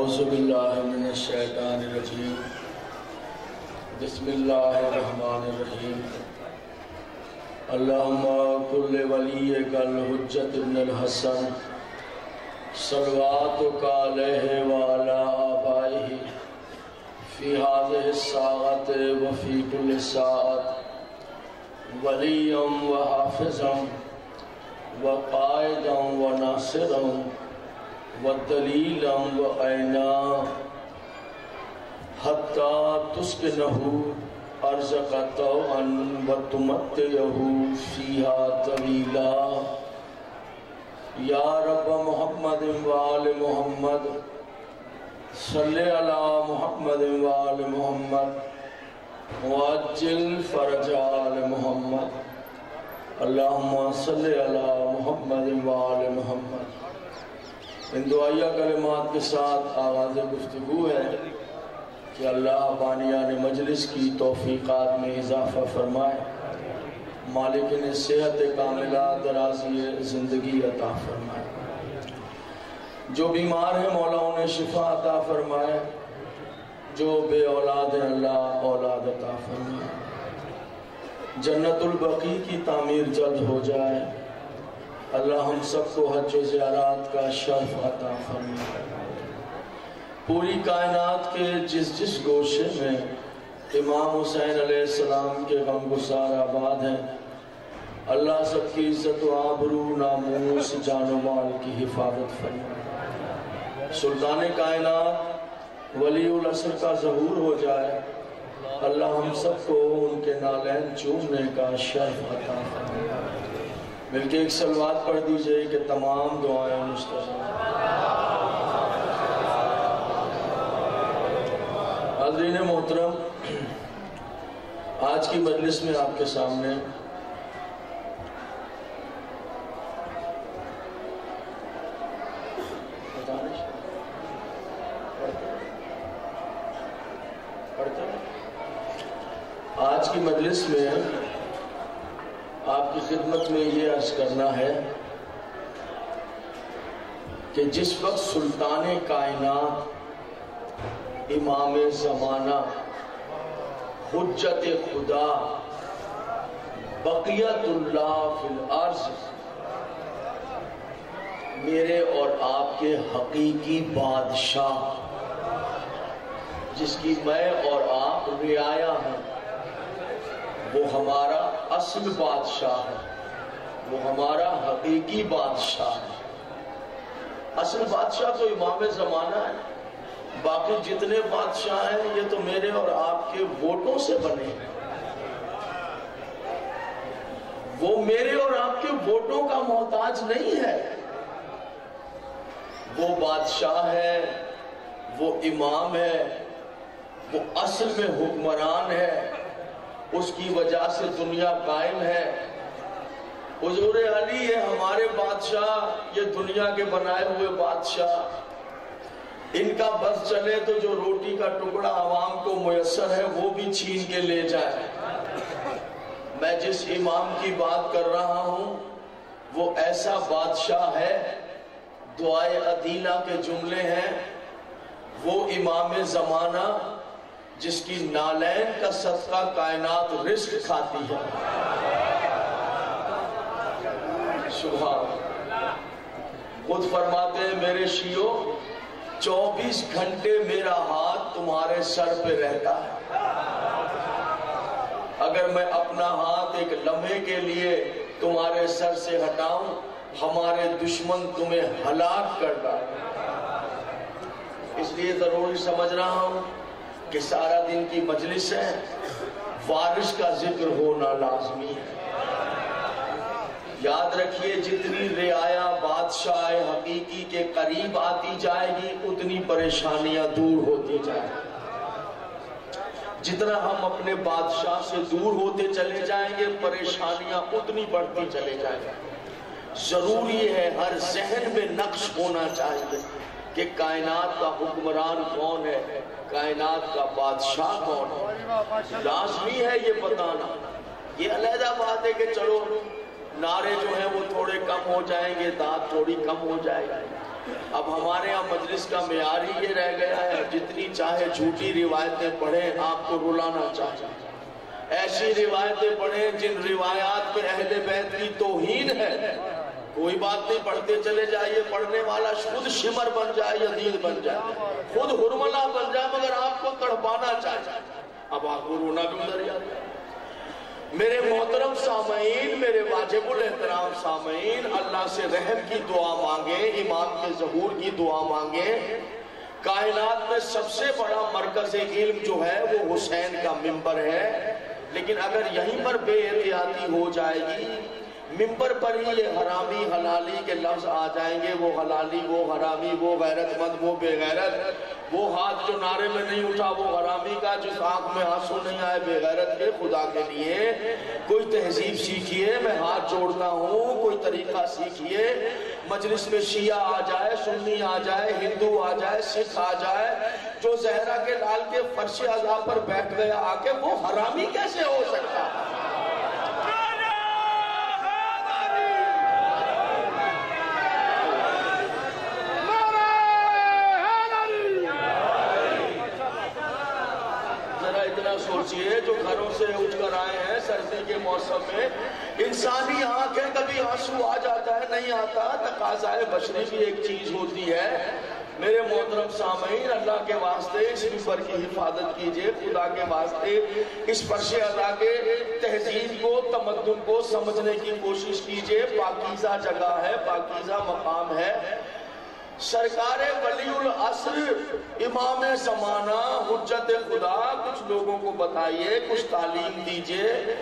اعوذ باللہ من الشیطان الرجیم بسم اللہ الرحمن الرحیم اللہم کل ولیک الحجت ابن الحسن صلواتک علیہ وعلی آبائہ فی هذه الساعة وفی کل ساعة ولیا وحافظا وقائدا وناصرا وَدَلِيلًا وَعَيْنًا حَتَّى تُسْكِنَهُ أَرْزَقَ طَوْعًا وَتُمَتِّعَهُ فِيهَا طَوِيلًا یا رب محمد وآل محمد صلی علی محمد وآل محمد وعجل فرج آل محمد اللہم صلی علی محمد وآل محمد۔ ان دعائیہ کلمات کے ساتھ آغاز گفتگو ہے کہ اللہ بانیان مجلس کی توفیقات میں اضافہ فرمائے، مالک نے صحت کاملہ درازی زندگی عطا فرمائے، جو بیمار ہیں مولا انہیں شفا عطا فرمائے، جو بے اولاد ہیں اللہ اولاد عطا فرمائے، جنت البقیع کی تعمیر جلد ہو جائے، اللہ ہم سب کو حج و زیارات کا شرف عطا فرمائے، پوری کائنات کے جس جس گوشے میں امام حسین علیہ السلام کے غمگسار آباد ہیں، اللہ سب کی عزت و آبرو ناموس جان و مال کی حفاظت فرمائے، سلطان کائنات ولی العصر کا ظہور ہو جائے، اللہ ہم سب کو ان کے نالین چومنے کا شرف عطا فرمائے۔ مل کے ایک صلوات پڑھ دیجئے کہ تمام دعائیں مستجاب۔ حاضرین محترم، آج کی مجلس میں آپ کے سامنے آج کی مجلس میں آپ کی خدمت میں یہ عرض کرنا ہے کہ جس وقت سلطان کائنات امام زمانہ حجت خدا بقیت اللہ فی الارض میرے اور آپ کے حقیقی بادشاہ جس کی میں اور آپ رعایا ہیں، وہ ہمارا اصل بادشاہ ہے، وہ ہمارا حقیقی بادشاہ ہے۔ اصل بادشاہ تو امام زمانہ ہے، باقی جتنے بادشاہ ہیں یہ تو میرے اور آپ کے ووٹوں سے بنے ہیں، وہ میرے اور آپ کے ووٹوں کا محتاج نہیں ہے، وہ بادشاہ ہے، وہ امام ہے، وہ اصل میں حکمران ہے، اس کی وجہ سے دنیا قائم ہے۔ حضور علی ہے ہمارے بادشاہ، یہ دنیا کے بنائے ہوئے بادشاہ، ان کا بس چلے تو جو روٹی کا ٹکڑا عوام کو میسر ہے وہ بھی چھین کے لے جائے۔ میں جس امام کی بات کر رہا ہوں وہ ایسا بادشاہ ہے، دعائے عدیلہ کے جملے ہیں، وہ امام زمانہ جس کی نالین کا صدقہ کائنات رزق کھاتی ہے۔ سبحان خود فرماتے ہیں میرے شیعو 24 گھنٹے میرا ہاتھ تمہارے سر پہ رہتا ہے، اگر میں اپنا ہاتھ ایک لمحے کے لیے تمہارے سر سے ہٹاؤں ہمارے دشمن تمہیں ہلاک کر ڈالیں۔ اس لیے ضروری سمجھ رہا ہوں کہ سارا دن کی مجلس ہے، وارث کا ذکر ہونا لازمی ہے۔ یاد رکھیے جتنی رعایا بادشاہ حقیقی کے قریب آتی جائے گی اتنی پریشانیاں دور ہوتی جائیں گی، جتنا ہم اپنے بادشاہ سے دور ہوتے چلے جائیں گے پریشانیاں اتنی بڑھتی چلے جائیں گی۔ ضروری ہے ہر ذہن میں نقش ہونا چاہیے کہ کائنات کا حکمران کون ہے، کائنات کا بادشاہ کون ہے، لازمی ہے یہ بتانا۔ یہ علیحدہ بات ہے کہ چلو نعرے جو ہیں وہ تھوڑے کم ہو جائیں گے، داد تھوڑی کم ہو جائے گی، اب ہمارے یہاں مجلس کا معیار ہی یہ رہ گیا ہے جتنی چاہے جھوٹی روایتیں پڑھیں آپ کو رلانا چاہیے، ایسی روایتیں پڑھیں جن روایات میں اہل بیت کی توہین ہے، کوئی بات نہیں، پڑھتے چلے جائیے، پڑھنے والا خود شمر بن جائے، یزید بن جائے، خود ہرملہ بن جائے، مگر آپ کو تڑپانا چاہیے، اب آپ کو رونا بھی ادھر جاتا ہے۔ میرے محترم سامعین، میرے واجب الاحترام سامعین، اللہ سے رحم کی دعا مانگیں، امام کے ظہور کی دعا مانگیں۔ کائنات میں سب سے بڑا مرکز علم جو ہے وہ حسین کا منبر ہے، لیکن اگر یہیں پر بے احتیاطی ہو جائے گی، منبر پر ہی یہ حرامی حلالی کے لفظ آ جائیں گے، وہ حلالی، وہ حرامی، وہ غیرت مند، وہ بے غیرت، وہ ہاتھ جو نعرے میں نہیں اٹھا وہ حرامی کا، جس آنکھ میں آنسو نہیں آئے بے غیرت کے، خدا کے لیے کوئی تہذیب سیکھیے، میں ہاتھ جوڑتا ہوں، کوئی طریقہ سیکھیے۔ مجلس میں شیعہ آ جائے، سنی آ جائے، ہندو آ جائے، سکھ آ جائے، جو زہرا کے لال کے فرش اعضاء پر بیٹھ گیا آ کے، وہ حرامی کیسے ہو سکتا؟ سوچئے جو گھروں سے اٹھ کر آئے ہیں سردی کے موسم میں، انسانی آنکھ ہے، کبھی آنسو آ جاتا ہے، نہیں آتا، تقاضائے بشری بھی ایک چیز ہوتی ہے۔ میرے محترم سامعین، اللہ کے واسطے اس منبر کی حفاظت کیجئے، خدا کے واسطے اس فرش اعضاء کے تہذیب کو، تمدن کو سمجھنے کی کوشش کیجئے۔ پاکیزہ جگہ ہے، پاکیزہ مقام ہے۔ سرکار ولی العصر، امام زمانہ، حجت خدا، کچھ لوگوں کو بتائیے، کچھ تعلیم دیجئے،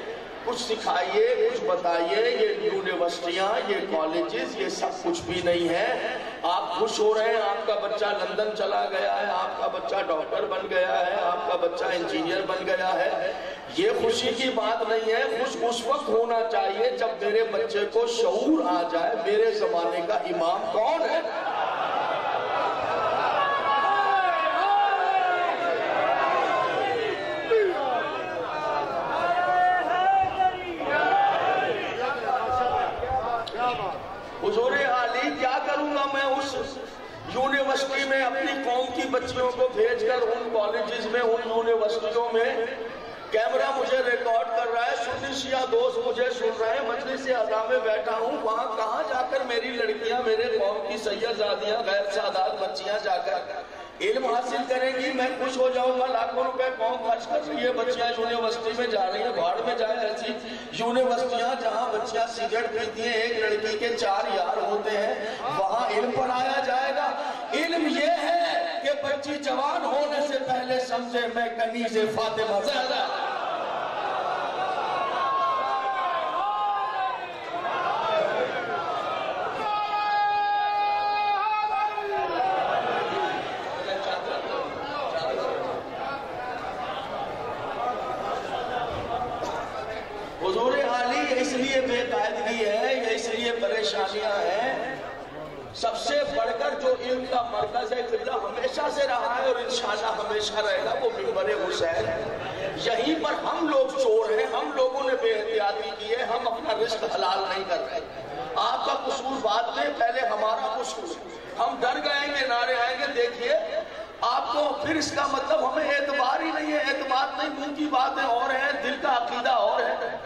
کچھ سکھائیے، کچھ بتائیے۔ یہ یونیورسٹیاں، یہ کالجز، یہ سب کچھ بھی نہیں ہے۔ آپ خوش ہو رہے ہیں، آپ کا بچہ لندن چلا گیا ہے، آپ کا بچہ ڈاکٹر بن گیا ہے، آپ کا بچہ انجینئر بن گیا ہے، یہ خوشی کی بات نہیں ہے۔ خوش اس وقت ہونا چاہیے جب میرے بچے کو شعور آ جائے میرے زمانے کا امام کون ہے۔ حضور عالی، کیا کروں گا میں اس یونیورسٹی میں اپنی قوم کی بچیوں کو بھیج کر، ان کالجز میں، ان یونیورسٹیوں میں، کیمرہ مجھے ریکارڈ کر رہا ہے، سنی شیعہ دوست مجھے سن رہے ہیں، مجلس اعضاء میں بیٹھا ہوں، وہاں کہاں جا کر میری لڑکیاں، میرے قوم کی سیدزادیاں، غیر سادات بچیاں جا کر علم حاصل کریں گی؟ میں خوش ہو جاؤں گا، لاکھوں روپے قوم خرچ کر رہی ہے، بچیاں یونیورسٹی میں جا رہی ہیں، بھاڑ میں جائیں ایسی یونیورسٹیاں جہاں بچیاں سگریٹ پیتی ہیں، ایک لڑکی کے 4 یار ہوتے ہیں، وہاں علم پڑھایا جائے گا۔ علم یہ ہے کہ بچی جوان ہونے سے پہلے سمجھے میں کنیز فاطمہ زہرا۔ اس لیے بے قاعدگی ہے، یہ اس لیے پریشانیاں ہیں۔ سب سے بڑھ کر جو علم کا مرکز ہے، قبلہ ہمیشہ سے رہا ہے اور انشاءاللہ ہمیشہ رہے گا، وہ منبر حسین ہے۔ یہیں پر ہم لوگ چور ہیں، ہم لوگوں نے بے احتیاطی کی ہے، ہم اپنا رزق حلال نہیں کر رہے۔ آپ کا قصور بات میں، پہلے ہمارا قصور۔ ہم ڈر گئیں گے، نعرے آئیں گے، دیکھیے آپ کو، پھر اس کا مطلب ہمیں اعتبار ہی نہیں ہے۔ اعتبار نہیں، منہ کی باتیں اور ہیں، دل کا عقیدہ اور ہے۔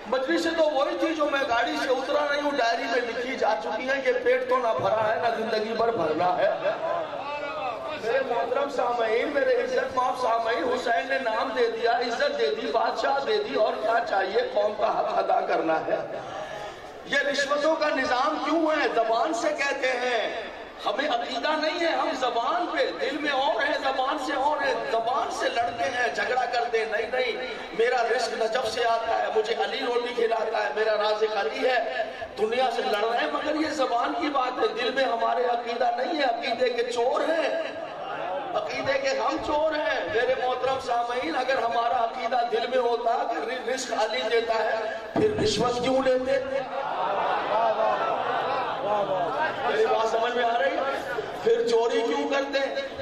مجلس سے تو وہی تھی جو میں گاڑی سے اترا نہیں ہوں، ڈائری میں لکھی جا چکی ہے، یہ پیٹ تو نہ بھرا ہے، نہ زندگی بھر بھرنا ہے۔ میرے محترم سامعین، میرے عزت مآب سامعین، حسین نے نام دے دیا، عزت دے دی، بادشاہ دے دی، اور کیا چاہیے؟ قوم کا حق ادا کرنا ہے۔ یہ رشوتوں کا نظام کیوں ہے؟ زبان سے کہتے ہیں، ہمیں عقیدہ نہیں ہے، ہم زبان پہ، دل میں اور ہے، زبان سے اور ہے، زبان سے لڑتے ہیں، جھگڑا کرتے ہیں، نہیں نہیں، میرا رزق نجف سے آتا ہے، مجھے علی روٹی کھلاتا ہے، میرا رازق علی ہے، دنیا سے لڑ رہے ہیں، مگر یہ زبان کی بات ہے، دل میں ہمارے عقیدہ نہیں ہے، عقیدے کے چور ہیں، عقیدے کے ہم چور ہیں۔ میرے محترم سامعین، اگر ہمارا عقیدہ دل میں ہوتا کہ رزق علی دیتا ہے، پھر رشوت کیوں لیتے؟ میری بات سمجھ میں آ رہی ہے؟ پھر چوری کیوں کرتے؟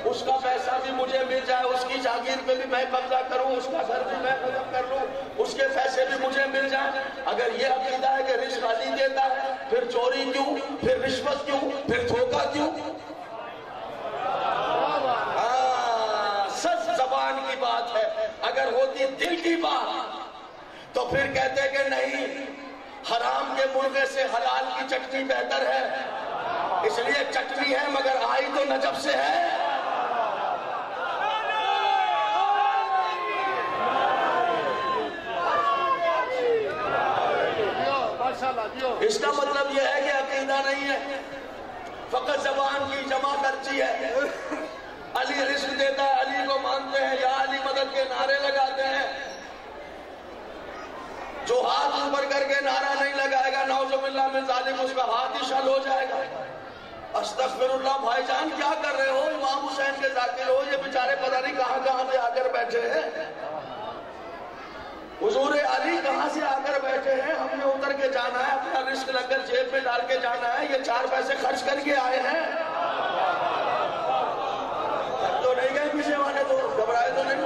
اس کا پیسہ بھی مجھے مل جائے، اس کی جاگیر پہ بھی میں قبضہ کروں، اس کا گھر بھی میں ختم کر لوں، اس کے پیسے بھی مجھے مل جائیں۔ اگر یہ عقیدہ ہے کہ رزق علی دیتا ہے، پھر چوری کیوں؟ پھر رشوت کیوں؟ پھر دھوکہ کیوں؟ کی بات ہے، اگر ہوتی دل کی بات تو پھر کہتے کہ نہیں، حرام کے مرغے سے حلال کی چٹنی بہتر ہے، اس لیے چٹنی ہے مگر آئی تو نجب سے ہے۔ اس کا مطلب یہ ہے کہ عقیدہ نہیں ہے، فقط زبان کی جمع کرچی ہے۔ علی رزق دیتا ہے، علی کو مانتے ہیں، یا علی مدد کے نعرے لگاتے ہیں۔ جو ہاتھ اوپر کر کے نعرہ نہیں لگائے گا نعوذ باللہ من ذالک، اس کا ہاتھ ہی شل ہو جائے گا۔ استغفر اللہ بھائی جان، کیا کر رہے ہو؟ امام حسین کے ذاکر ہو، یہ بیچارے پتہ نہیں کہاں کہاں سے آ کر بیٹھے ہیں۔ حضور علی کہاں سے آ کر بیٹھے ہیں؟ ہم نے اتر کے جانا ہے، اپنا رزق لگ کر جیب میں ڈال کے جانا ہے، یہ 4 پیسے خرچ کر کے آئے ہیں۔ تو نہیں گئے پیچھے والے، تو گھبرائے تو نہیں؟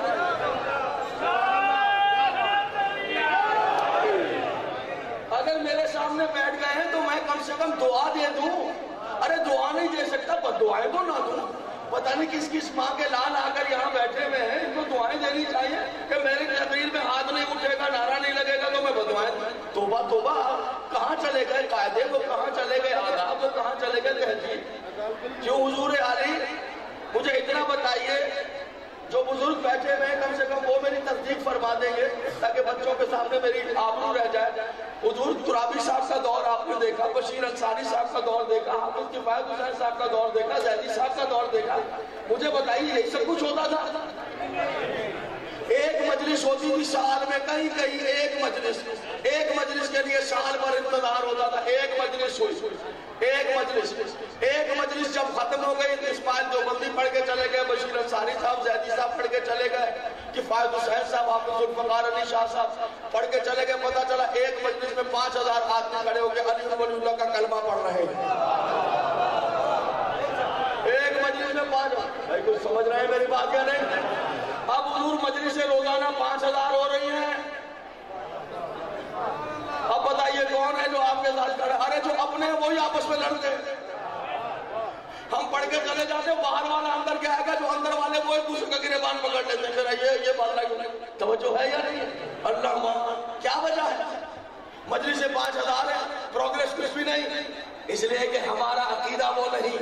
اگر میرے سامنے بیٹھ گئے ہیں تو میں کم سے کم دعا دے دوں۔ ارے دعا نہیں دے سکتا، پر دعائیں تو نہ دوں۔ پتہ نہیں کس کس ماں کے لال آ کر یہاں بیٹھے ہوئے ہیں، ان کو دعائیں دینی چاہیے کہ میری تقریر میں ہاتھ نہیں اٹھے گا، نعرہ نہیں لگے گا تو میں بدعائیں۔ توبہ توبہ، کہاں چلے گئے قاعدے، وہ کہاں چلے گئے آداب، وہ کہاں چلے گئے تہذیب؟ جو حضور علی، مجھے اتنا بتائیے، جو بزرگ بیٹھے ہوئے ہیں کم سے کم وہ میری تصدیق فرما دیں گے تاکہ بچوں کے سامنے میری آبرو رہ جائے۔ حضور ترابی صاحب کا دور آپ نے دیکھا، بشیر انصاری صاحب کا دور دیکھا، حافظ کفایت حسین صاحب کا دور دیکھا، زیدی صاحب کا دور دیکھا۔ مجھے بتائیے یہ سب کچھ ہوتا تھا؟ ایک مجلس ہوتی تھی سال میں، کہیں کہیں ایک مجلس کے لیے سال بھر انتظار ہوتا تھا۔ ایک مجلس ہوئی، ایک مجلس جب ختم ہو گئی تو اسماعیل دیوبندی پڑھ کے چلے گئے، بشیر انصاری صاحب، زیدی صاحب پڑھ کے چلے گئے، کفایت حسین صاحب، حافظ ذوالفقار علی شاہ صاحب پڑھ کے چلے گئے۔ پتہ چلا ایک مجلس میں 5000 آدمی کھڑے ہو کے علی ولی اللہ کا کلمہ پڑھ رہے ہیں۔ ایک مجلس میں 5000، بھائی کچھ سمجھ رہے ہیں میری بات کیا نہیں؟ اب حضور مجلسیں روزانہ 5000 ہو رہی ہیں۔ اب بتائیے کون ہے جو آپ کے ساتھ کھڑا؟ ارے جو اپنے ہیں وہی آپس میں لڑتے ہیں۔ ہم پڑھ کے چلے جاتے، باہر والا اندر کیا آئے گا، جو اندر والے وہ ایک دوسرے کا گریبان پکڑ لیتے ہیں۔ پھر یہ بات نہیں، توجہ ہے یا نہیں؟ اللہ مان، کیا وجہ ہے؟ مجلس 5000 ہے، پروگریس کچھ بھی نہیں، اس لیے کہ ہمارا عقیدہ وہ نہیں،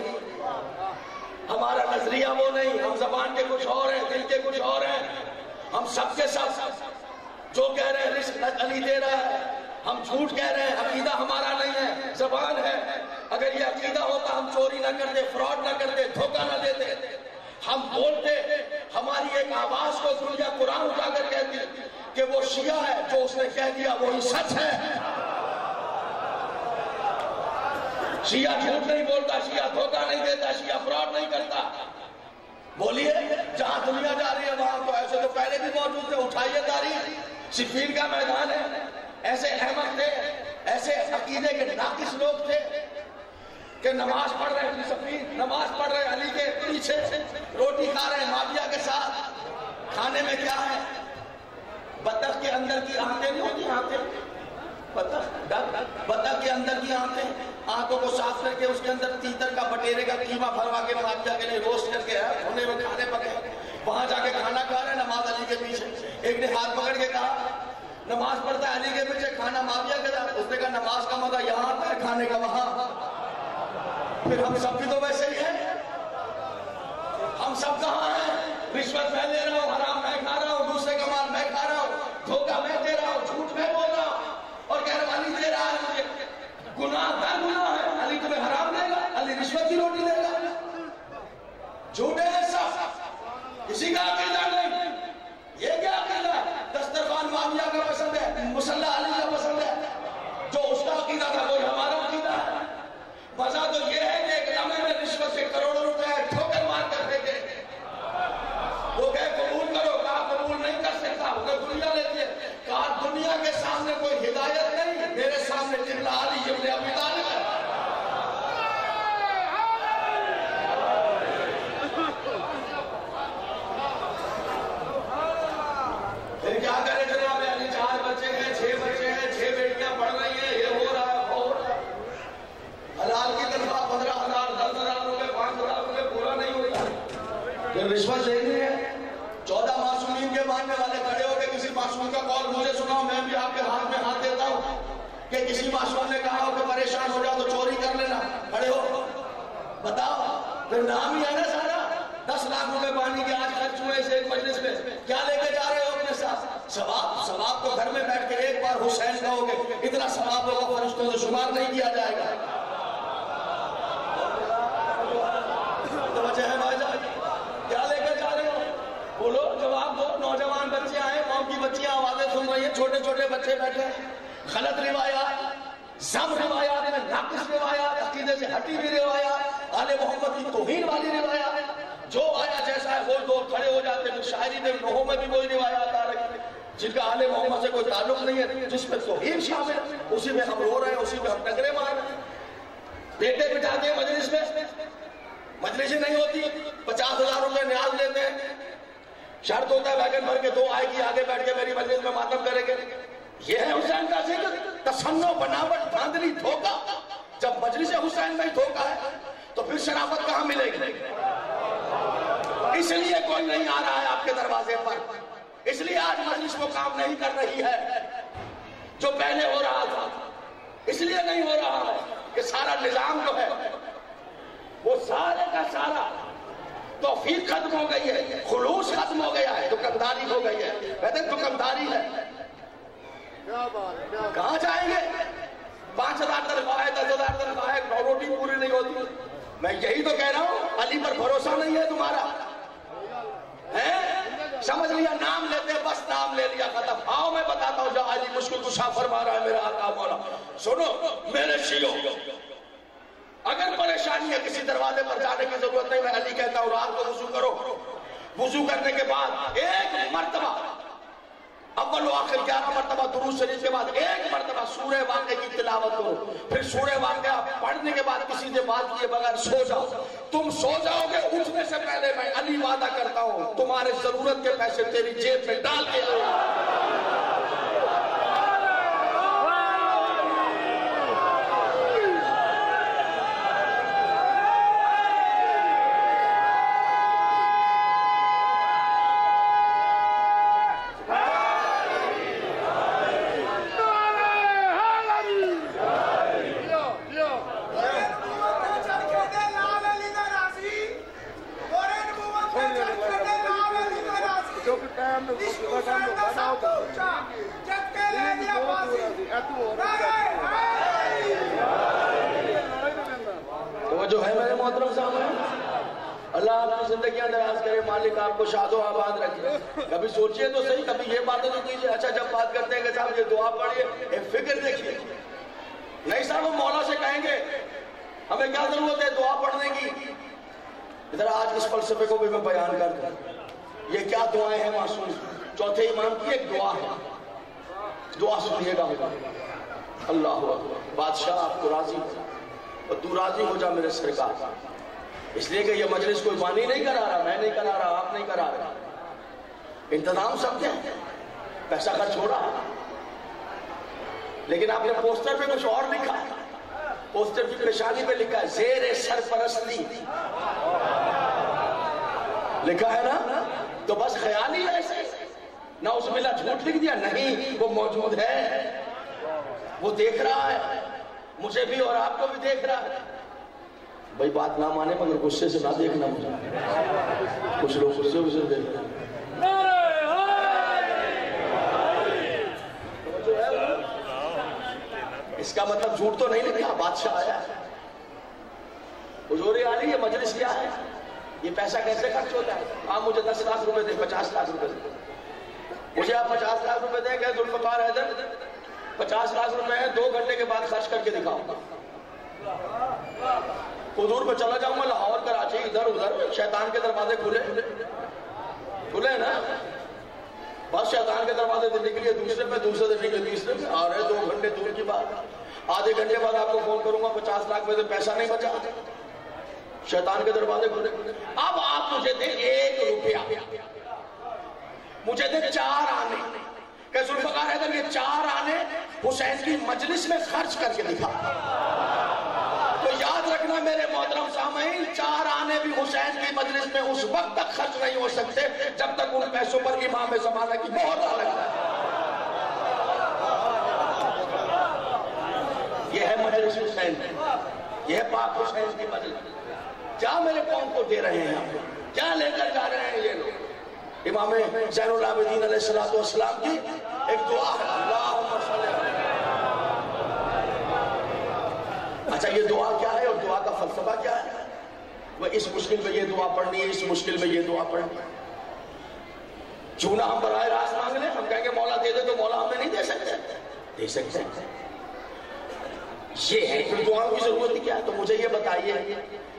ہمارا نظریہ وہ نہیں، ہم زبان کے کچھ اور ہیں، دل کے کچھ اور ہیں۔ ہم سب کے سب جو کہہ رہے ہیں رزق علی دے رہا ہے، ہم جھوٹ کہہ رہے ہیں، عقیدہ ہمارا نہیں ہے، زبان ہے۔ اگر یہ عقیدہ ہوتا ہم چوری نہ کرتے، فراڈ نہ کرتے، دھوکہ نہ دیتے، ہم بولتے، ہماری ایک آواز کو دنیا قرآن اٹھا کر کہتی کہ وہ شیعہ ہے، جو اس نے کہہ دیا وہی سچ ہے۔ شیعہ جھوٹ نہیں بولتا، شیعہ دھوکہ نہیں دیتا، شیعہ فراڈ نہیں کرتا۔ بولیے، جہاں دنیا جا رہی ہے وہاں تو ایسے تو پہلے بھی موجود تھے، اٹھائیے تاریخ، صفین کا میدان ہے، ایسے احمد تھے، ایسے عقیدے کے ناقص لوگ تھے کہ نماز پڑھ رہے ہیں، صفین نماز پڑھ رہے ہیں علی کے پیچھے، روٹی کھا رہے ہیں معاویہ کے ساتھ، کھانے میں کیا ہے؟ بطخ کے اندر کی آنتیں نہیں ہوتی، آنتیں، بطخ کے اندر کی آنتوں کو صاف کر کے اس کے اندر تیتر کا بٹیرے کا قیمہ بھروا کے معاویہ کے لیے روسٹ کر کے ہونے میں کھانے پکے، وہاں جا کے کھانا کھا رہے ہیں نماز علی کے پیچھے۔ ایک نے ہاتھ پکڑ کے کہا نماز پڑھتا ہے علی کے پیچھے، کھانا معاویہ کے ساتھ، اس نے کہا نماز کا مزہ یہاں آتا ہے، کھانے کا وہاں۔ پھر ہم سب بھی تو ویسے ہی ہیں، ہم سب کہاں ہیں؟ رشوت میں لے رہا ہوں، حرام میں کھا رہا ہوں، دوسرے کا مال میں کھا رہا ہوں، دھوکہ میں دے رہا ہوں، جھوٹ میں بول رہا ہوں، اور کہہ رہا ہوں علی دے رہا ہے مجھے۔ گناہ کا گناہ ہے، علی تمہیں حرام دے گا، علی رشوت کی روٹی دے گا؟ جھوٹے ہیں سب، کسی کا عقیدہ نہیں۔ یہ کیا عقیدہ ہے؟ دسترخوان معاویہ کا پسند ہے، مصلی علی کا پسند ہے، جو اس کا عقیدہ تھا وہی ہمارا عقیدہ ہے۔ مزہ تو یہ ہے کہ ایک لمحے میں رشوت سے کروڑوں روپے ٹھوکر مار کر دے گے، وہ کہے قبول کرو، کہا قبول نہیں کر سکتا، وہ دنیا لیتی ہے، کہا دنیا کے سامنے کوئی ہدایت نہیں، میرے سامنے قبلہ علی ابن ابی طالب ہے۔ پھر کیا کرے جناب علی؟ 4 بچے ہیں، 6 بچے ہیں، 6 بیٹیاں پڑھ رہی ہیں، یہ ہو رہا ہے، وہ ہو رہا ہے۔ حلال کی تنخواہ 15,000 10,000 روپے 5,000 روپے پورا نہیں ہوتا، پھر رشوت لینی ہے۔ 14 معصومین کے ماننے والے کھڑے ہو کے کسی معصوم کا قول مجھے سناؤ، میں بھی آپ کے ہاتھ میں ہاتھ دیتا ہوں کہ کسی معصوم نے کہا ہو کہ پریشان ہو جاؤ تو چوری کر لینا، کھڑے ہو بتاؤ، پھر نام ہی ہے نا سارا۔ 10 لاکھ روپے پانی کے آج خرچ ہوئے اس ایک مجلس میں، کیا لے کے جا رہے ہو اپنے ساتھ؟ ثواب تو گھر میں بیٹھ کے ایک بار حسین کہو گے، اتنا ثواب ہوگا فرشتوں سے شمار نہیں کیا جائے گا۔ توجہ ہے بھائی جان، کیا لے کے جا رہے ہو؟ بولو، جواب دو۔ نوجوان بچے آئے، قوم کی بچیاں آوازیں سن رہی ہیں، چھوٹے چھوٹے بچے بیٹھے ہیں، غلط روایات، زم روایات میں ناقص روایات، عقیدے سے ہٹی ہوئی روایات، آل محمد کی توہین والی روایات، جو آیا جیسا ہے وہ دو کھڑے ہو جاتے ہیں۔ شاعری میں نوحوں میں بھی کوئی روایات آ رہی ہیں جن کا آل محمد سے کوئی تعلق نہیں ہے، جس میں توہین شامل ہے، اسی میں ہم رو رہے ہیں، اسی میں ہم ٹکرے مار رہے ہیں۔ بیٹے بٹھاتے ہیں مجلس میں، مجلس ہی نہیں ہوتی، 50,000 روپے نیاز لیتے ہیں، شرط ہوتا ہے ویگن بھر کے 2 آئے گی آگے بیٹھ کے میری مجلس میں ماتم کرے گے۔ یہ ہے حسین کا ذکر، تصنع، بناوٹ، دھاندلی، دھوکہ۔ جب مجلس حسین میں دھوکہ ہے تو پھر شرافت کہاں ملے گی؟ اس لیے کوئی نہیں آ رہا ہے آپ کے دروازے پر، اس لیے آج مجلس وہ کام نہیں کر رہی ہے جو پہلے ہو رہا تھا۔ اس لیے نہیں ہو رہا ہے کہ سارا نظام جو ہے وہ سارے کا سارا توفیق ختم ہو گئی ہے، خلوص ختم ہو گیا ہے، دکانداری ہو گئی ہے۔ کہتے ہیں دکانداری ہے، کہاں جائیں گے؟ 5,000 تنخواہ ہے، 10,000 تنخواہ ہے، روٹی پوری نہیں ہوتی۔ میں یہی تو کہہ رہا ہوں، علی پر بھروسہ نہیں ہے تمہارا، سمجھ لیا، نام لیتے بس، نام لے لیا، ختم۔ آؤ میں بتاتا ہوں، جہاں علی مشکل کشا فرما رہا ہے میرا آقا مولا۔ سنو میرے شیعوں، اگر پریشانی ہے، کسی دروازے پر جانے کی ضرورت نہیں، میں علی کہتا ہوں رات کو وضو کرو، وضو کرنے کے بعد ایک مرتبہ، اول و آخر 11 مرتبہ درود شریف کے بعد ایک مرتبہ سورہ واقعہ کی تلاوت کرو، پھر سورہ واقعہ پڑھنے کے بعد کسی سے بات کیے بغیر سو جاؤ۔ تم سو جاؤ گے، اٹھنے سے پہلے میں علی وعدہ کرتا ہوں تمہارے ضرورت کے پیسے تیری جیب میں ڈال کے دوں گا۔ تو جو ہے میرے محترم صاحب، اللہ آپ کی زندگیاں دراز کرے، مالک آپ کو شاد و آباد رکھے۔ کبھی سوچئے تو صحیح، کبھی یہ باتیں تو کیجئے۔ اچھا جب بات کرتے ہیں کہ صاحب یہ دعا پڑھیے، ایک فکر دیکھیے، نہیں صاحب ہم مولا سے کہیں گے ہمیں کیا ضرورت ہے دعا پڑھنے کی؟ ادھر آج اس فلسفے کو بھی میں بیان کر دوں۔ یہ کیا دعائیں ہیں معصوم؟ چوتھے امام کی ایک دعا ہے، دعا سنیے گا۔ اللہ اکبر، بادشاہ آپ کو راضی ہو اور تو راضی ہو جا میرے سرکار، اس لیے کہ یہ مجلس کوئی بانی نہیں کرا رہا، میں نہیں کرا رہا، آپ نہیں کرا رہا، انتظام سب کے پیسہ خرچ ہو رہا، لیکن آپ نے پوسٹر پہ کچھ اور لکھا، پوسٹر کی پیشانی پہ لکھا ہے زیر سرپرستی، لکھا ہے نا؟ تو بس خیال ہی ایسے، نہ اس میں جھوٹ لکھ دیا، نہیں، وہ موجود ہے، وہ دیکھ رہا ہے، مجھے بھی اور آپ کو بھی دیکھ رہا ہے۔ بھائی بات نہ مانے مگر غصے سے نہ دیکھنا مجھے، کچھ لوگ غصے سے دیکھتے ہیں۔ اس کا مطلب جھوٹ تو نہیں لکھا، بادشاہ آیا ہے، حضور عالی یہ مجلس کیا ہے، یہ پیسہ کیسے خرچ ہوتا ہے؟ آپ مجھے 10 لاکھ روپے دیں، 50 لاکھ روپے دیں، مجھے آپ 50 لاکھ روپے دیں کہ ذوالفقار حیدر 50 لاکھ روپے ہیں، 2 گھنٹے کے بعد خرچ کر کے دکھاؤں گا، حضور پہ چلا جاؤں گا، لاہور کراچی ادھر ادھر، شیطان کے دروازے کھلے نا، بس شیطان کے دروازے سے نکلیے دوسرے پہ، دوسرے سے نکلے تیسرے پہ، آ رہے 2 گھنٹے دور کی بات، آدھے گھنٹے بعد آپ کو فون کروں گا 50 لاکھ میں سے پیسہ نہیں بچا، شیطان کے دروازے کھلے۔ اب آپ مجھے دیں 1 روپیہ، مجھے دیں 4 آنے، کہ ذوالفقار حیدر یہ 4 آنے حسین کی مجلس میں خرچ کر کے دکھا، تو یاد رکھ رکھنا میرے محترم سامعین، 4 آنے بھی حسین کی مجلس میں اس وقت تک خرچ نہیں ہو سکتے جب تک ان پیسوں پر امام زمانہ کی مہر نہ لگ جائے۔ یہ ہے مجلس حسین، یہ ہے پاک حسین کی مجلس۔ کیا میرے قوم کو دے رہے ہیں آپ، کیا لے کر جا رہے ہیں یہ لوگ؟ امام زین العابدین علیہ السلام کی ایک دعا ہے، اللہم صلی علیہ۔ اچھا یہ دعا کیا ہے اور دعا کا فلسفہ کیا ہے؟ وہ اس مشکل میں یہ دعا پڑھنی ہے، اس مشکل میں یہ دعا پڑھنی ہے۔ چونہ ہم براہ راست مانگ لیں، ہم کہیں گے مولا دے دے تو مولا ہمیں نہیں دے سکتے، دے سکتے ہیں۔ یہ ہے پھر دعاؤں کی ضرورت کیا ہے؟ تو مجھے یہ بتائیے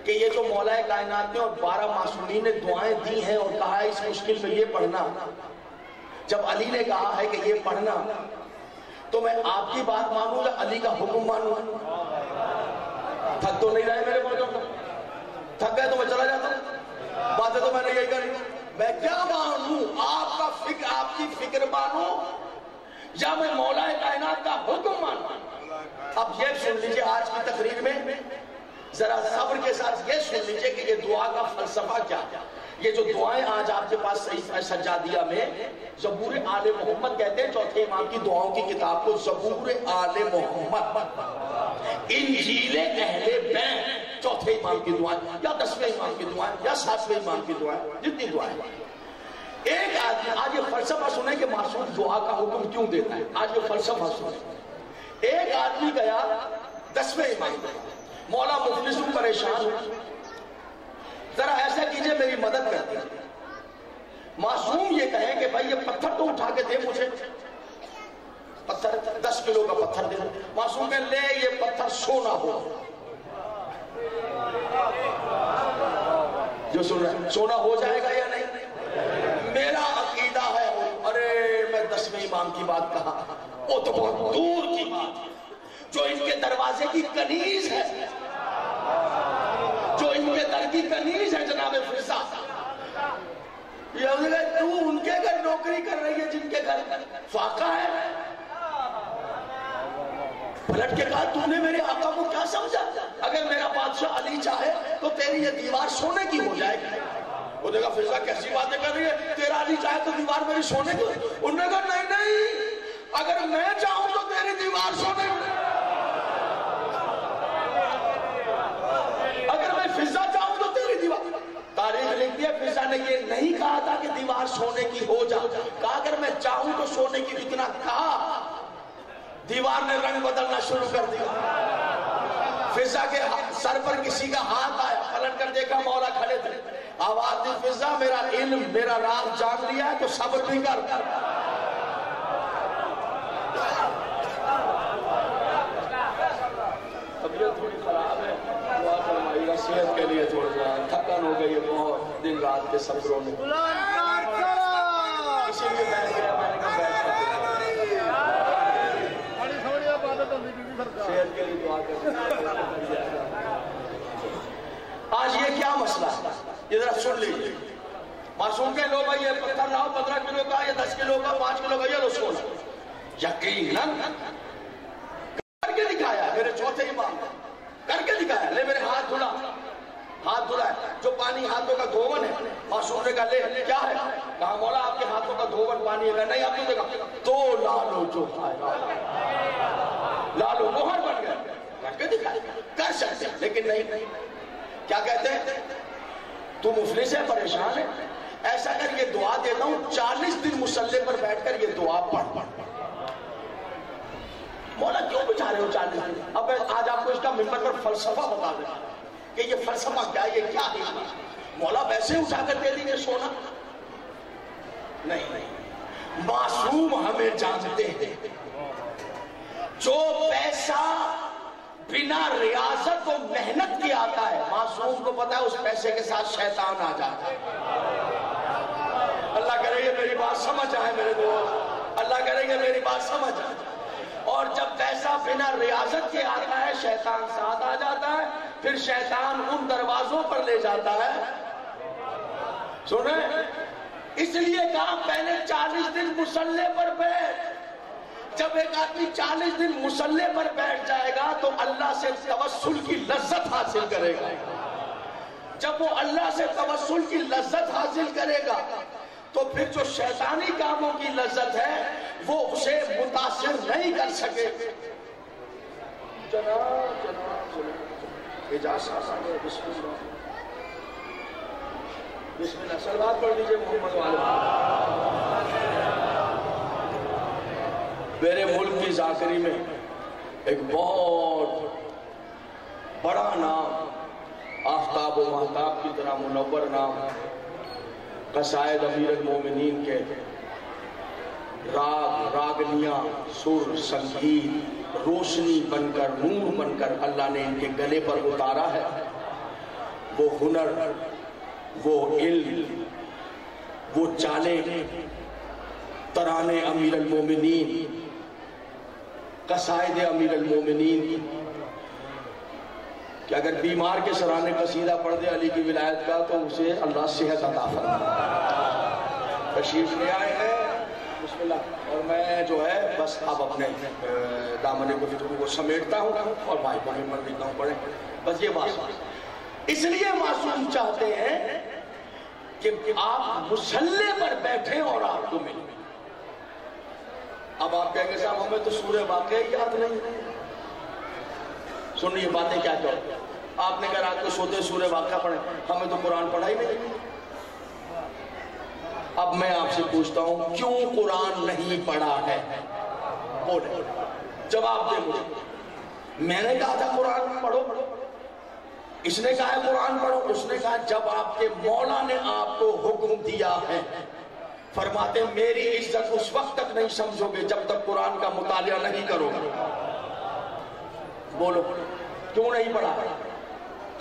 کہ یہ جو مولا کائنات نے اور 12 معصومین نے دعائیں دی ہیں اور کہا ہے اس مشکل میں یہ پڑھنا، جب علی نے کہا ہے کہ یہ پڑھنا تو میں آپ کی بات مانوں یا علی کا حکم مانوں؟ تھک تو نہیں رہے میرے بولوں، تھک گئے تو میں چلا جاتا ہوں، باتیں تو میں نے یہی کری۔ میں کیا مانوں؟ آپ کا فکر، آپ کی فکر مانوں یا میں مولا کائنات کا حکم مانوں؟ اب یہ سن لیجئے آج کی تقریر میں ذرا صبر کے ساتھ یہ سن لیجئے کہ یہ دعا کا فلسفہ کیا ہے۔ یہ جو دعائیں آج آپ کے پاس سجادیہ میں زبور آل محمد کہتے ہیں، چوتھے امام کی دعاؤں کی کتاب کو زبور آل محمد، انجیل اہل بیت، چوتھے امام کی دعائیں یا 10ویں امام کی دعائیں یا 7ویں امام کی دعائیں، جتنی دعائیں۔ ایک آدمی آج یہ فلسفہ سنیں کہ معصوم دعا کا حکم کیوں دیتا ہے، آج یہ فلسفہ سنیں۔ ایک آدمی گیا 10ویں امام کو، مولا مفلس ہوں، پریشان ہوں، ذرا ایسا کیجئے میری مدد کر دیجئے۔ معصوم یہ کہیں کہ بھائی یہ پتھر تو اٹھا کے دے مجھے، پتھر 10 کلو کا پتھر دے۔ معصوم کہے لے یہ پتھر سونا ہو، جو سن رہا ہے سونا ہو جائے گا یا نہیں؟ میرا عقیدہ ہے، ارے میں 10ویں امام کی بات کہا، وہ تو بہت دور کی بات، جو ان کے دروازے کی کنیز ہے، جو ان کے در کی کنیز ہے جناب فضا، یہ تو ان کے گھر نوکری کر رہی ہے جن کے گھر فاقہ ہے۔ پلٹ کے کہا تو نے میرے آقا کو کیا سمجھا؟ اگر میرا بادشاہ علی چاہے تو تیری یہ دیوار سونے کی ہو جائے گی۔ وہ دیکھا فضا کیسی باتیں کر رہی ہے، تیرا علی چاہے تو دیوار میری سونے کی، انہوں نے کہا نہیں نہیں، اگر میں چاہوں تو تیری دیوار سونے کی، اگر میں فضا چاہوں تو تیری دیوار۔ تاریخ لکھ دیا فضا نے یہ نہیں کہا تھا کہ دیوار سونے کی ہو جا، کہا اگر میں چاہوں تو سونے کی، اتنا کہا دیوار نے رنگ بدلنا شروع کر دیا۔ فضا کے سر پر کسی کا ہاتھ آیا، پلٹ کر دیکھا مولا کھڑے تھے، آواز دی فضا میرا علم میرا راز جان لیا ہے تو صبر بھی کر۔ طبیعت تھوڑی خراب ہے، دعا فرمائیے گا صحت کے لیے، تھوڑا سا تھکن ہو گئی ہے بہت دن رات کے صبروں میں، اسی لیے بیٹھ گیا، میں نے کہا بیٹھ گیا، صحت کے لیے دعا کریں۔ آج یہ کیا مسئلہ ہے یہ ذرا سن لیجیے۔ معصوم کے لو بھائی یہ پتھر لاؤ 15 کلو کا یا 10 کلو کا 5 کلو کا، یہ لو سونا، یقیناً کر کے دکھایا میرے چوتھے امام، کر کے دکھایا۔ لے میرے ہاتھ دھلا، ہاتھ دھلا ہے، جو پانی ہاتھوں کا دھون ہے۔ معصوم نے کہا لے کیا ہے؟ کہا مولا آپ کے ہاتھوں کا دھون پانی ہے۔ نہیں آپ نے دیکھا تو لا لو جو لا لو، مہر بن گیا، کر کے دکھایا، کر سکتے ہیں لیکن نہیں۔ کیا کہتے ہیں؟ تو مفلس ہے، پریشان ہے، ایسا کر یہ دعا دیتا ہوں 40 دن مصلی پر بیٹھ کر یہ دعا پڑھ۔ مولا کیوں بچا رہے ہو 40 دن؟ اب آج آپ کو اس کا ممبر پر فلسفہ بتا دیں کہ یہ فلسفہ کیا ہے، یہ کیا ہے۔ مولا ویسے اٹھا کر دے دیجیے سونا؟ نہیں، معصوم ہمیں جانتے ہیں، جو پیسہ بنا ریاضت و محنت کی آتا ہے، معصوم کو پتا ہے اس پیسے کے ساتھ شیطان آ جاتا ہے۔ اللہ کرے یہ میری بات سمجھ آئے میرے دوست، اللہ کرے یہ میری بات سمجھ آئے۔ اور جب پیسہ بنا ریاضت کے آتا ہے شیطان ساتھ آ جاتا ہے، پھر شیطان ان دروازوں پر لے جاتا ہے۔ سنیں، اس لیے کہا پہلے 40 دن مصلی پر بیٹھ، جب ایک آدمی 40 دن مصلے پر بیٹھ جائے گا تو اللہ سے توسل کی لذت حاصل کرے گا. جب وہ اللہ سے توسل کی لذت حاصل کرے گا تو پھر جو شیطانی کاموں کی لذت ہے وہ اسے متاثر نہیں کر سکے. جناب اجازت ہے. بسم اللہ بسم اللہ صلوات پڑھ لیجئے محمد والے. میرے ملک کی ذاکری میں ایک بہت بڑا نام، آفتاب و مہتاب کی طرح منور نام، قصائد امیر المومنین کے راگ، راگنیاں، سر، سنگیت، روشنی بن کر، نور بن کر اللہ نے ان کے گلے پر اتارا ہے. وہ ہنر، وہ علم، وہ چالیں، ترانے امیر المومنین، قصائد امیر المومنین، کہ اگر بیمار کے سرانے قصیدہ پڑھ دے علی کی ولایت کا تو اسے اللہ صحت عطا فرمائے. تشریف لے آئے ہیں. بسم اللہ. اور میں جو ہے بس اب اپنے دامن گفتگو کو سمیٹتا ہوں اور بھائی کو ہمت دیتا ہوں پڑھیں. بس یہ بات اس لیے معصوم چاہتے ہیں کہ آپ مصلے پر بیٹھیں اور آپ کو ملیں. اب آپ کہیں گے صاحب ہمیں تو سورہ واقعہ یاد نہیں. سنیے باتیں کیا کہتے ہیں. آپ نے کہا رات کو سوتے سورہ واقعہ پڑھیں، ہمیں تو قرآن پڑھا ہی نہیں. اب میں آپ سے پوچھتا ہوں کیوں قرآن نہیں پڑھا ہے؟ بولے جواب دے مجھے. میں نے کہا تھا قرآن پڑھو، اس نے کہا ہے قرآن پڑھو. اس نے کہا جب آپ کے مولا نے آپ کو حکم دیا ہے، فرماتے میری عزت اس وقت تک نہیں سمجھو گے جب تک قرآن کا مطالعہ نہیں کرو گے. بولو کیوں نہیں پڑھا؟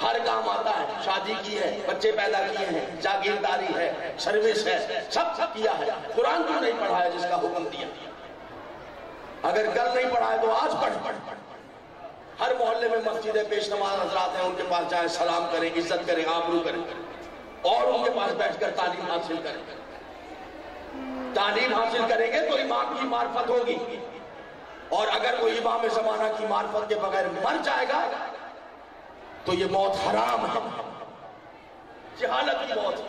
ہر کام آتا ہے، شادی کی ہے، بچے پیدا کیے ہیں، جاگیرداری ہے، سروس ہے، سب کیا ہے. قرآن کیوں نہیں پڑھا ہے جس کا حکم دیا؟ اگر کل نہیں پڑھا ہے تو آج پڑھ. ہر محلے میں مسجد پیش نماز حضرات ہیں، ان کے پاس جائیں، سلام کریں، عزت کریں، آبرو کریں اور ان کے پاس بیٹھ کر تعلیم حاصل کریں. تعلیم حاصل کریں گے تو امام کی معرفت ہوگی. اور اگر کوئی امام زمانہ کی معرفت کے بغیر مر جائے گا تو یہ موت حرام ہے، جہالت کی موت.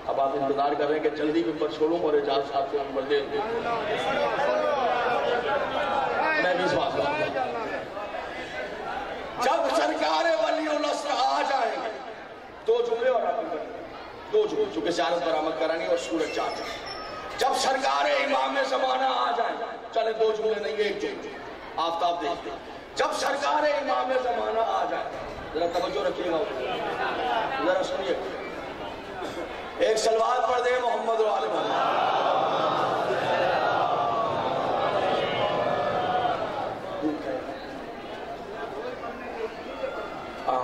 اب آپ انتظار کر رہے ہیں کہ جلدی ممبر چھوڑوں اور اعجاز صاحب کو ممبر دے دوں. میں بھی اس بات کروں. جب سرکار ولی العصر آ جائیں گے، 2 جملے اور آپ کو 2 جملے چونکہ سیارت برآمد کرانی اور سورج چاہ جائے. جب سرکار امام زمانہ آ جائیں، چلے 2 جملے نہیں 1 جملے، آفتاب دیکھتے ہیں. جب سرکار امام زمانہ آ جائے، ذرا توجہ رکھیے گا، ذرا سنیے. ایک صلوات پڑھ دیں محمد و آل محمد.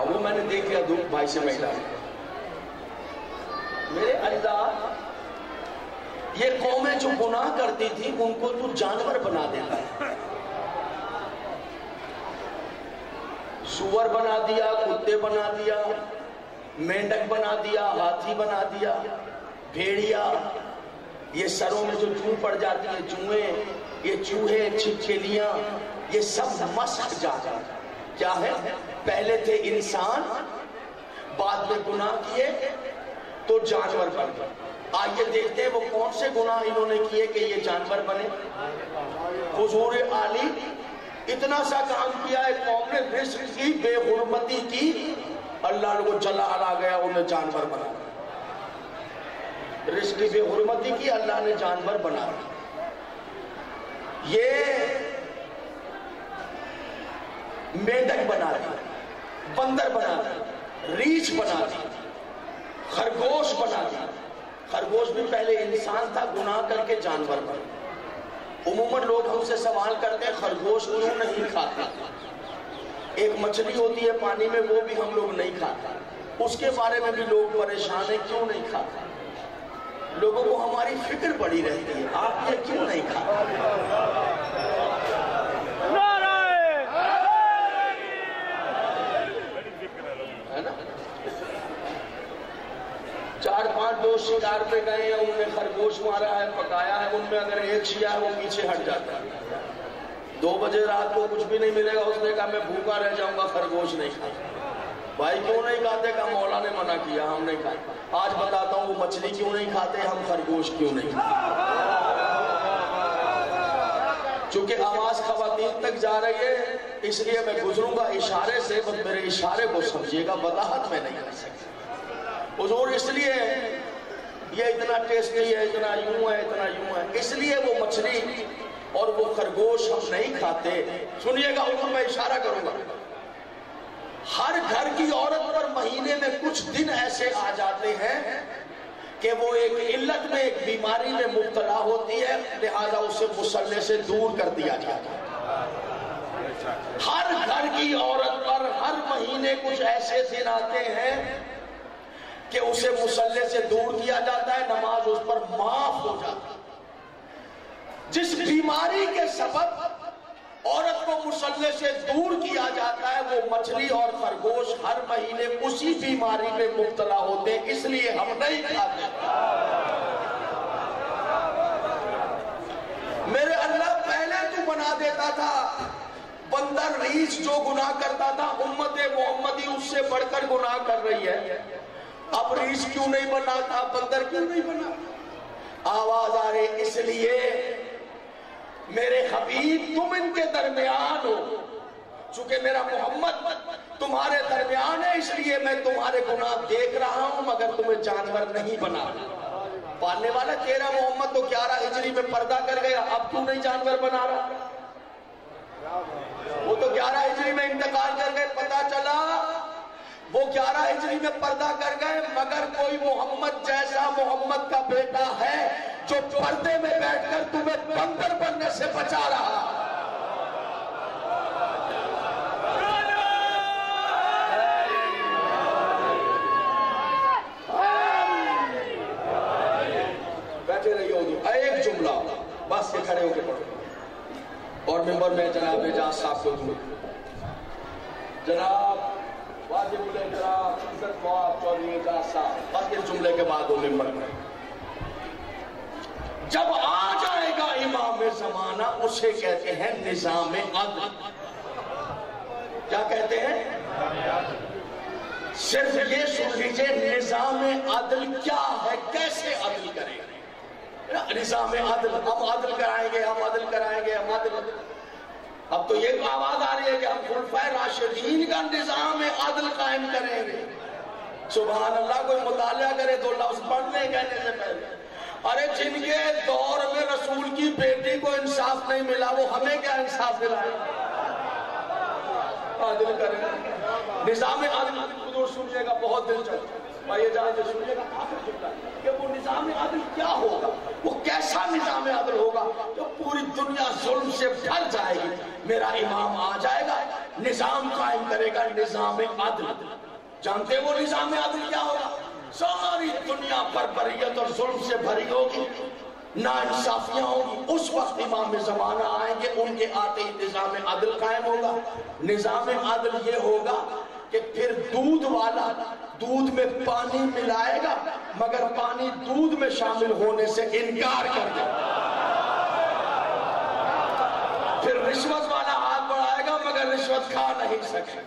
وہ میں نے دیکھ لیا دھوپ بھائی سے مہلا. میرے اجداد یہ قومیں جو گناہ کرتی تھی ان کو تو جانور بنا دیتا ہے. سور بنا دیا، کتے بنا دیا، مینڈک بنا دیا، ہاتھی بنا دیا، بھیڑیا. یہ سروں میں جو چوں پڑ جاتی ہے، چوہے، یہ چوہے، چھپکلیاں، یہ سب مسخ جاتا ہے. کیا ہے؟ پہلے تھے انسان، بعد میں گناہ کیے تو جانور بن گئے. آئیے دیکھتے ہیں وہ کون سے گناہ انہوں نے کیے کہ یہ جانور بنے. حضور عالی اتنا سا کام کیا ہے، قوم نے رزق کی بے حرمتی کی، اللہ کو جلا آ گیا انہیں جانور بنا. رزق کی بے حرمتی کی، اللہ نے جانور بنا. یہ میڈک بنا دی، بندر بنا دی، ریچھ بنا دی، خرگوش بنا دی. خرگوش بھی پہلے انسان تھا، گناہ کر کے جانور بنا. عموماً لوگ ہم سے سوال کرتے ہیں خرگوش کیوں نہیں کھاتے؟ ایک مچھلی ہوتی ہے پانی میں، وہ بھی ہم لوگ نہیں کھاتے. اس کے بارے میں بھی لوگ پریشان ہیں کیوں نہیں کھاتے. لوگوں کو ہماری فکر پڑی رہتی ہے، آپ یہ کیوں نہیں کھاتے؟ چار پانچ جو شکار پہ گئے ہیں انہوں نے خرگوش مارا ہے, پکایا ہے, ان میں اگر ایک شیعہ ہے وہ پیچھے ہٹ جاتا ہے. 2 بجے رات کو کچھ بھی نہیں ملے گا, اس نے کہا میں بھوکا رہ جاؤں گا, خرگوش نہیں کھاتا. بھائی کیوں نہیں کھاتے؟ کہا مولا نے منع کیا, ہم نہیں کھاتے. آج بتاتا ہوں وہ مچھلی کیوں نہیں کھاتے, ہم خرگوش کیوں نہیں کھاتے. چونکہ آواز خواتین تک جا رہی ہے اس لیے میں گزروں گا اشارے سے, بس میرے اشارے کو سمجھیے گا, وضاحت میں نہیں کر سکتا. حضور اس لیے یہ اتنا ٹیسٹی ہے, اتنا یوں ہے, اتنا یوں ہے, اس لیے وہ مچھلی اور وہ خرگوش ہم نہیں کھاتے. سنیے گا حضور, میں اشارہ کروں گا. ہر گھر کی عورت پر مہینے میں کچھ دن ایسے آ جاتے ہیں کہ وہ ایک علت میں, ایک بیماری میں مبتلا ہوتی ہے, لہذا اسے مصلے سے دور کر دیا جاتا ہے. ہر گھر کی عورت پر ہر مہینے کچھ ایسے دن آتے ہیں کہ اسے مصلے سے دور کیا جاتا ہے, نماز اس پر معاف ہو جاتی ہے. جس بیماری کے سبب عورت کو مصلے سے دور کیا جاتا ہے وہ مچھلی اور خرگوش ہر مہینے اسی بیماری میں مبتلا ہوتے ہیں, اس لیے ہم نہیں کھاتے. میرے اللہ پہلے تو بنا دیتا تھا بندر ریچھ جو گناہ کرتا تھا, امت محمدی اس سے بڑھ کر گناہ کر رہی ہے. اب ریچھ کیوں نہیں بنا تھا, بندر کیوں نہیں بنا؟ آواز آ رہی اس لیے میرے حبیب تم ان کے درمیان ہو, چونکہ میرا محمد تمہارے درمیان ہے اس لیے میں تمہارے گناہ دیکھ رہا ہوں مگر تمہیں جانور نہیں بنا. پالنے والا تیرا محمد تو 11 ہجری میں پردہ کر گیا, اب کیوں نہیں جانور بنا رہا؟ وہ تو 11 ہجری میں انتقال کر گئے, پتا چلا وہ 11 ہجری میں پردہ کر گئے, مگر کوئی محمد جیسا محمد کا بیٹا ہے جو پردے میں بیٹھ کر تمہیں بندر بننے سے بچا رہا. بیٹھے رہی ہوگی. ایک جملہ بس یہ کھڑے ہو کے پڑھو اور ممبر میں جناب اعجاز صاحب کو دوں. جناب واجب الاحترام عزت مواب چودھری اعجاز صاحب, بس اس جملے کے بعد وہ ممبر میں. جب آ جائے گا امام زمانہ اسے کہتے ہیں نظام عدل. کیا کہتے ہیں؟ صرف یہ سن لیجئے نظام عدل کیا ہے, کیسے عدل کرے گا. نظام عدل, ہم عدل کرائیں گے, ہم عدل کرائیں گے, ہم عدل. اب تو یہ آواز آ رہی ہے کہ ہم خلفائے راشدین کا نظام عدل قائم کریں گے. سبحان اللہ, کوئی مطالعہ کرے تو لفظ پڑھنے کہنے سے پہلے. ارے جن کے دور میں رسول کی بیٹی کو انصاف نہیں ملا وہ ہمیں کیا انصاف دلائے؟ عدل کریں. نظام عدل حضور سنیے گا, بہت دلچسپ. بھائی جان جو سنیے گا آخر جملہ کہ وہ نظام عدل کیا ہوگا, وہ کیسا نظام عدل ہوگا جو پوری دنیا ظلم سے بھر جائے گی. میرا امام آ جائے گا, نظام قائم کرے گا, نظام عدل. جانتے وہ نظام عدل کیا ہوگا؟ ساری دنیا بربریت اور ظلم سے بھری ہوگی, ناانصافیاں ہوگی. اس وقت امام زمانہ آئیں گے, ان کے آتے ہی نظام عدل قائم ہوگا. نظام عدل یہ ہوگا کہ پھر دودھ والا دودھ میں پانی ملائے گا مگر پانی دودھ میں شامل ہونے سے انکار کر دے گا. پھر رشوت والا ہاتھ بڑھائے گا مگر رشوت کھا نہیں سکے.